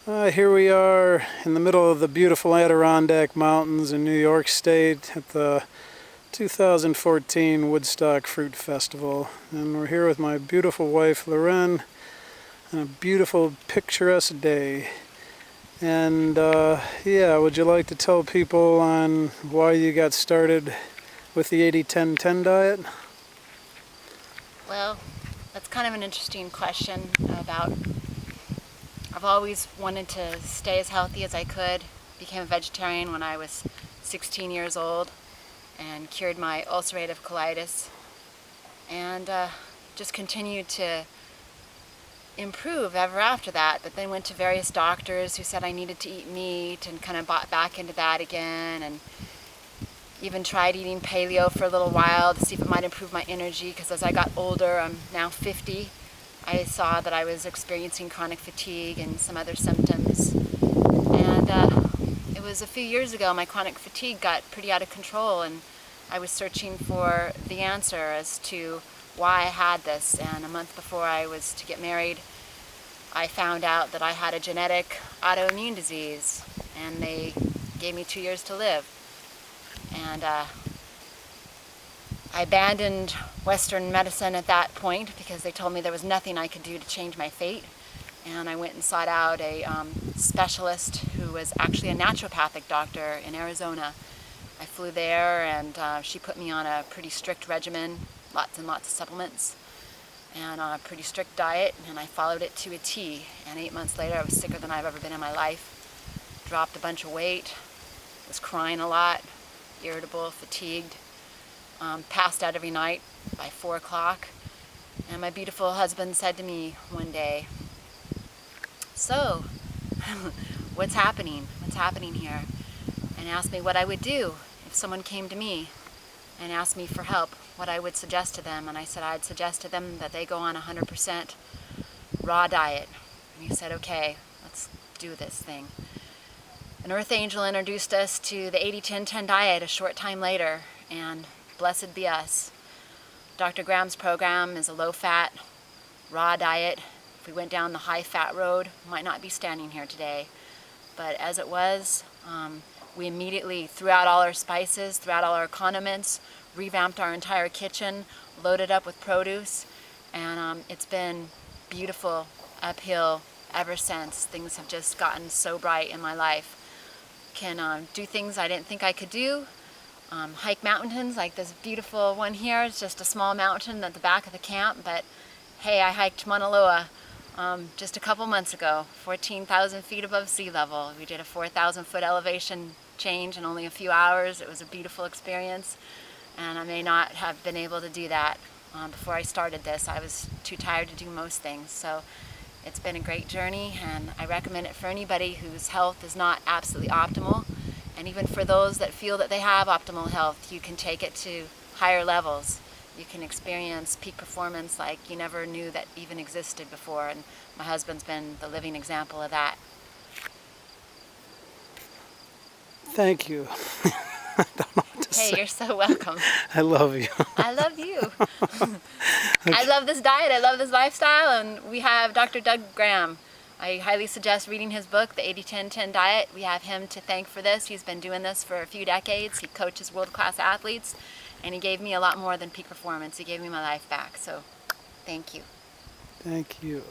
Here we are in the middle of the beautiful Adirondack Mountains in New York State at the 2014 Woodstock Fruit Festival. And we're here with my beautiful wife, LaRen, on a beautiful, picturesque day. And yeah, would you like to tell people on why you got started with the 80-10-10 diet? Well, that's kind of an interesting question about I've always wanted to stay as healthy as I could. Became a vegetarian when I was 16 years old and cured my ulcerative colitis, and just continued to improve ever after that, but then went to various doctors who said I needed to eat meat and kind of bought back into that again, and even tried eating paleo for a little while to see if it might improve my energy, because as I got older, I'm now 50, I saw that I was experiencing chronic fatigue and some other symptoms. And it was a few years ago my chronic fatigue got pretty out of control, and I was searching for the answer as to why I had this. And a month before I was to get married, I found out that I had a genetic autoimmune disease, and they gave me 2 years to live. And I abandoned Western medicine at that point because they told me there was nothing I could do to change my fate. And I went and sought out a specialist who was actually a naturopathic doctor in Arizona. I flew there, and she put me on a pretty strict regimen, lots and lots of supplements, and a pretty strict diet, and I followed it to a T. And 8 months later, I was sicker than I've ever been in my life. Dropped a bunch of weight, was crying a lot, irritable, fatigued. Passed out every night by 4 o'clock, and my beautiful husband said to me one day, "So, what's happening? What's happening here?" And asked me what I would do if someone came to me and asked me for help, what I would suggest to them. And I said I'd suggest to them that they go on 100% raw diet. And he said, "Okay, let's do this thing." An earth angel introduced us to the 80-10-10 diet a short time later, and blessed be us. Dr. Graham's program is a low-fat, raw diet. If we went down the high-fat road, we might not be standing here today. But as it was, we immediately threw out all our spices, threw out all our condiments, revamped our entire kitchen, loaded up with produce, and it's been beautiful uphill ever since. Things have just gotten so bright in my life. Can do things I didn't think I could do. Hike mountains like this beautiful one here. It's just a small mountain at the back of the camp, but hey, I hiked Mauna Loa just a couple months ago, 14,000 feet above sea level. We did a 4,000 foot elevation change in only a few hours. It was a beautiful experience, and I may not have been able to do that before I started this. I was too tired to do most things, so it's been a great journey, and I recommend it for anybody whose health is not absolutely optimal. And even for those that feel that they have optimal health, you can take it to higher levels. You can experience peak performance like you never knew that even existed before, and my husband's been the living example of that. Thank you. I don't know what to say. Hey, you're so welcome. I love you. I love you. I love this diet, I love this lifestyle, and we have Dr. Doug Graham. I highly suggest reading his book, The 80-10-10 Diet. We have him to thank for this. He's been doing this for a few decades. He coaches world-class athletes, and he gave me a lot more than peak performance. He gave me my life back, so thank you. Thank you.